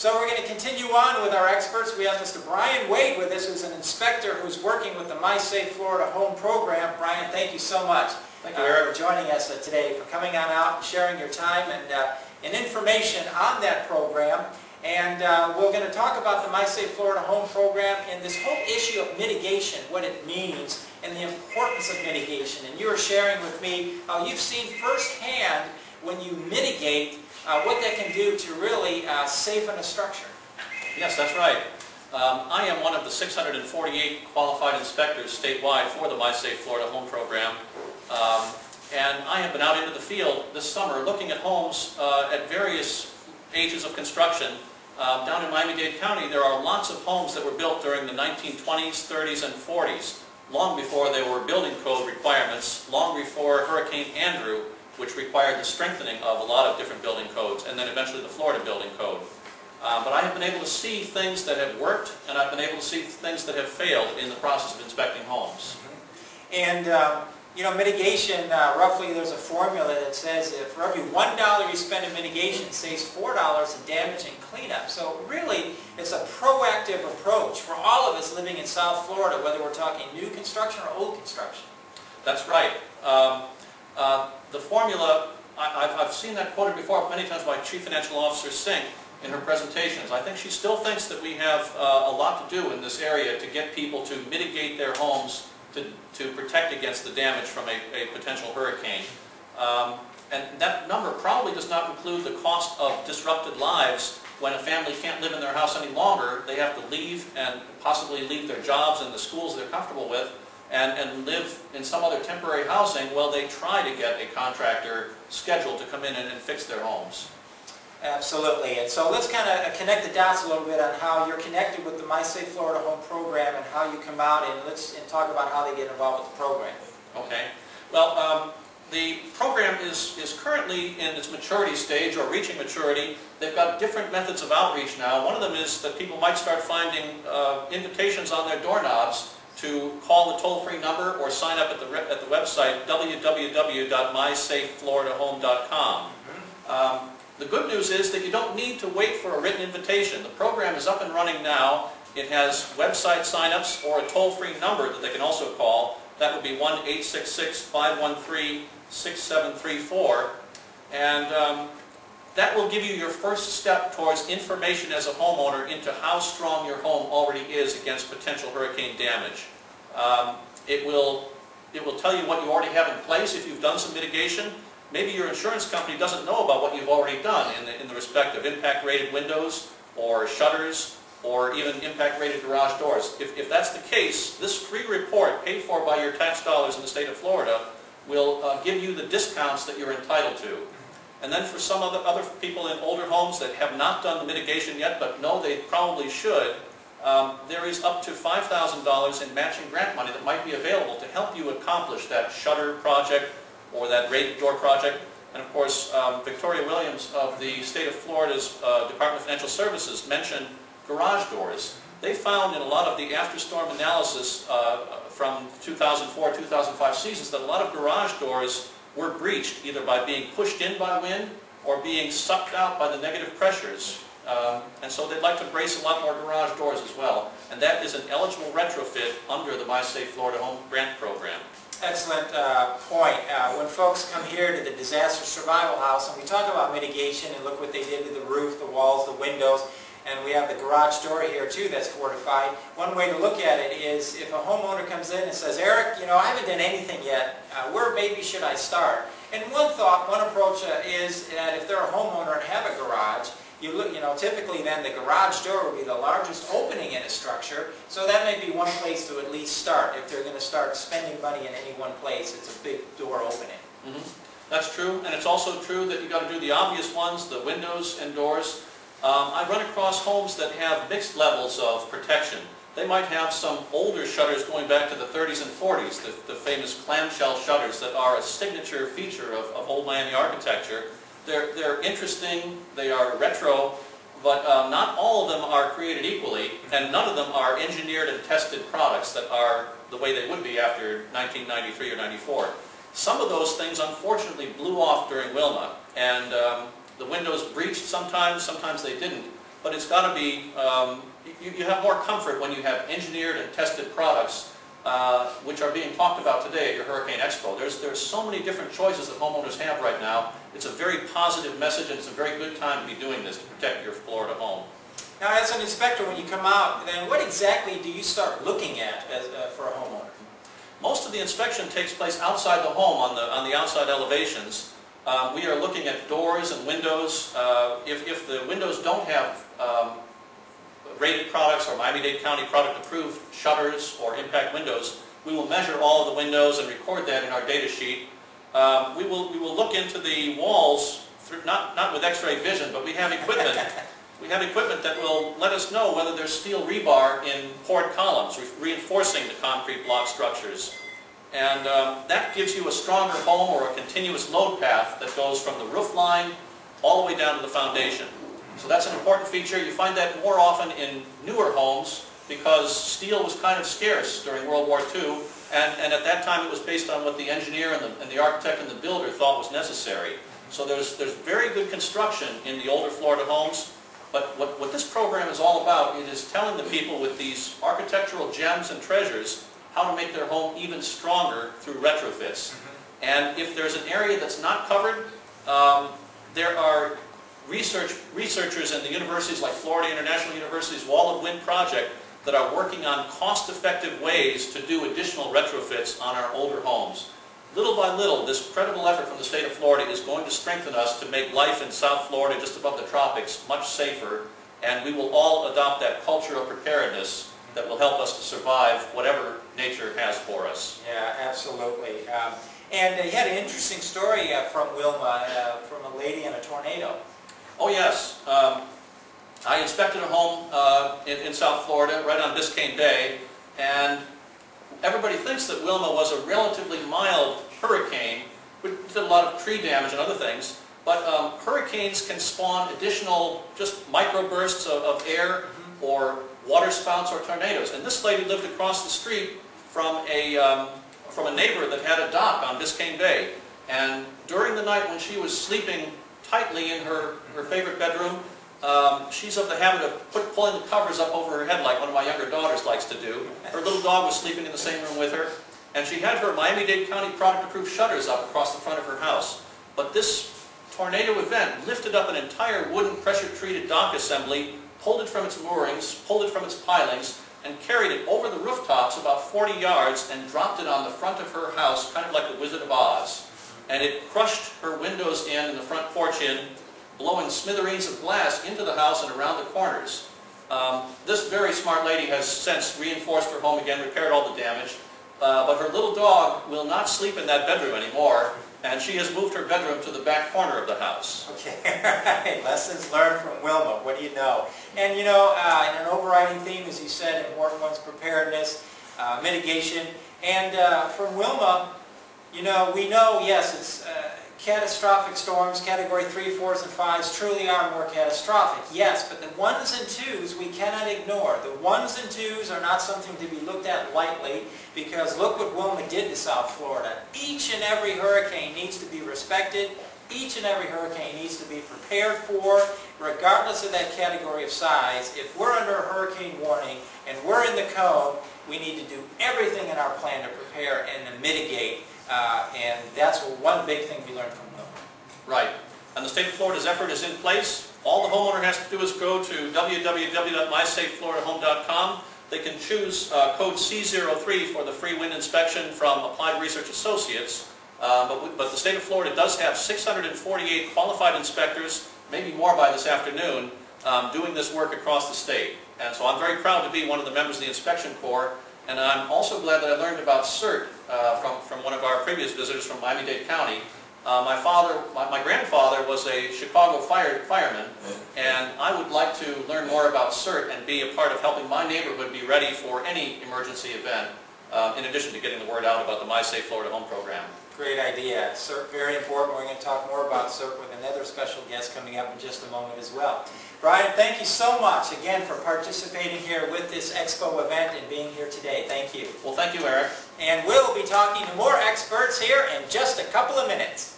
So we're going to continue on with our experts. We have Mr. Brian Wade with us, who's an inspector who's working with the My Safe Florida Home Program. Brian, thank you so much for joining us today, for coming on out and sharing your time and information on that program. And we're going to talk about the My Safe Florida Home Program and this whole issue of mitigation, what it means, and the importance of mitigation. And you were sharing with me how you've seen firsthand when you mitigate what that can do to really safen a structure. Yes, that's right. I am one of the 648 qualified inspectors statewide for the My Safe Florida Home Program. And I have been out into the field this summer looking at homes at various ages of construction. Down in Miami-Dade County, there are lots of homes that were built during the 1920s, 30s, and 40s, long before there were building code requirements, long before Hurricane Andrew, which required the strengthening of a lot of different building codes, and then eventually the Florida Building Code. But I have been able to see things that have worked, and I've been able to see things that have failed in the process of inspecting homes. And you know, mitigation, roughly there's a formula that says that for every $1 you spend in mitigation, it saves $4 in damage and cleanup. So really, it's a proactive approach for all of us living in South Florida, whether we're talking new construction or old construction. That's right. The formula, I've seen that quoted before many times by Chief Financial Officer Singh in her presentations. I think she still thinks that we have a lot to do in this area to get people to mitigate their homes to protect against the damage from a potential hurricane. And that number probably does not include the cost of disrupted lives when a family can't live in their house any longer. They have to leave and possibly leave their jobs and the schools they're comfortable with and live in some other temporary housing while they try to get a contractor scheduled to come in and fix their homes. Absolutely. And so let's kind of connect the dots a little bit on how you're connected with the My Safe Florida Home Program and how you come out, and let's talk about how they get involved with the program. Okay. Well, the program is currently in its maturity stage or reaching maturity. They've got different methods of outreach now. One of them is that people might start finding invitations on their doorknobs to call the toll-free number or sign up at the website www.mysafefloridahome.com. The good news is that you don't need to wait for a written invitation. The program is up and running now. It has website sign-ups or a toll-free number that they can also call. That would be 1-866-513-6734. And that will give you your first step towards information as a homeowner into how strong your home already is against potential hurricane damage. It will tell you what you already have in place if you've done some mitigation. Maybe your insurance company doesn't know about what you've already done in the respect of impact-rated windows or shutters or even impact-rated garage doors. If that's the case, this free report paid for by your tax dollars in the state of Florida will give you the discounts that you're entitled to. And then for some other people in older homes that have not done the mitigation yet but know they probably should, there is up to $5,000 in matching grant money that might be available to help you accomplish that shutter project or that rated door project. And of course, Victoria Williams of the state of Florida's Department of Financial Services mentioned garage doors. They found in a lot of the after-storm analysis from 2004-2005 seasons that a lot of garage doors were breached either by being pushed in by wind or being sucked out by the negative pressures. And so they'd like to brace a lot more garage doors as well. And that is an eligible retrofit under the My Safe Florida Home Grant Program. Excellent point. When folks come here to the Disaster Survival House and we talk about mitigation and look what they did to the roof, the walls, the windows, and we have the garage door here too that's fortified. One way to look at it is if a homeowner comes in and says, Eric, you know, I haven't done anything yet. Where maybe should I start? And one approach is that if they're a homeowner and have a garage, you know, typically then the garage door would be the largest opening in a structure, so that may be one place to at least start. If they're going to start spending money in any one place, it's a big door opening. That's true, and it's also true that you've got to do the obvious ones, the windows and doors. I run across homes that have mixed levels of protection. They might have some older shutters going back to the 30s and 40s, the famous clamshell shutters that are a signature feature of old Miami architecture. They're interesting, they are retro, but not all of them are created equally, and none of them are engineered and tested products that are the way they would be after 1993 or 94. Some of those things unfortunately blew off during Wilma, and the windows breached sometimes they didn't. but it's got to be, you have more comfort when you have engineered and tested products which are being talked about today at your Hurricane Expo. There's so many different choices that homeowners have right now. It's a very positive message, and it's a very good time to be doing this to protect your Florida home. Now, as an inspector, when you come out, then what exactly do you start looking at for a homeowner? Most of the inspection takes place outside the home on the outside elevations. We are looking at doors and windows. If the windows don't have rated products or Miami-Dade County product approved shutters or impact windows, we will measure all of the windows and record that in our data sheet. We will look into the walls, not with x-ray vision, but we have equipment. We have equipment that will let us know whether there's steel rebar in poured columns, reinforcing the concrete block structures. And that gives you a stronger home or a continuous load path that goes from the roof line all the way down to the foundation. So that's an important feature. You find that more often in newer homes because steel was kind of scarce during World War II, and at that time it was based on what the engineer and the architect and the builder thought was necessary. So there's very good construction in the older Florida homes. But what this program is all about, it is telling the people with these architectural gems and treasures how to make their home even stronger through retrofits. And if there's an area that's not covered, there are researchers in the universities like Florida International University's Wall of Wind project that are working on cost-effective ways to do additional retrofits on our older homes. Little by little, this credible effort from the state of Florida is going to strengthen us to make life in South Florida, just above the tropics, much safer, and we will all adopt that culture of preparedness that will help us to survive whatever nature has for us. Yeah, absolutely. And you had an interesting story from Wilma, from a lady in a tornado. Oh yes. I inspected a home in South Florida, right on Biscayne Bay, and everybody thinks that Wilma was a relatively mild hurricane, which did a lot of tree damage and other things, but hurricanes can spawn additional just microbursts of air or water spouts or tornadoes. And this lady lived across the street from a neighbor that had a dock on Biscayne Bay. And during the night when she was sleeping tightly in her favorite bedroom, she's of the habit of pulling the covers up over her head like one of my younger daughters likes to do. Her little dog was sleeping in the same room with her, and she had her Miami-Dade County product-approved shutters up across the front of her house. But this tornado event lifted up an entire wooden pressure-treated dock assembly, pulled it from its moorings, pulled it from its pilings, and carried it over the rooftops about 40 yards and dropped it on the front of her house, kind of like the Wizard of Oz. And it crushed her windows in and the front porch in, blowing smithereens of glass into the house and around the corners. This very smart lady has since reinforced her home again, repaired all the damage, but her little dog will not sleep in that bedroom anymore, and she has moved her bedroom to the back corner of the house. Okay, all right. Lessons learned from Wilma. What do you know? And you know, in an overriding theme, as you said, important ones, preparedness, mitigation, and from Wilma, you know, we know, yes, it's catastrophic storms, category 3, 4s, and 5s truly are more catastrophic, yes, but the 1s and 2s we cannot ignore. The 1s and 2s are not something to be looked at lightly, because look what Wilma did to South Florida. Each and every hurricane needs to be respected. Each and every hurricane needs to be prepared for, regardless of that category of size. If we're under a hurricane warning and we're in the cone, we need to do everything in our plan to prepare and to mitigate. And that's one big thing we learned from Wilma. Right. And the state of Florida's effort is in place. All the homeowner has to do is go to www.mysafefloridahome.com. They can choose code C03 for the free wind inspection from Applied Research Associates. But the state of Florida does have 648 qualified inspectors, maybe more by this afternoon, doing this work across the state. And so I'm very proud to be one of the members of the Inspection Corps. And I'm also glad that I learned about CERT from one of our previous visitors from Miami-Dade County. My grandfather was a Chicago fireman, and I would like to learn more about CERT and be a part of helping my neighborhood be ready for any emergency event, in addition to getting the word out about the My Safe Florida Home program. Great idea. CERT, very important. We're going to talk more about CERT with another special guest coming up in just a moment as well. Brian, thank you so much again for participating here with this Expo event and being here today. Thank you. Well, thank you, Eric. And we'll be talking to more experts here in just a couple of minutes.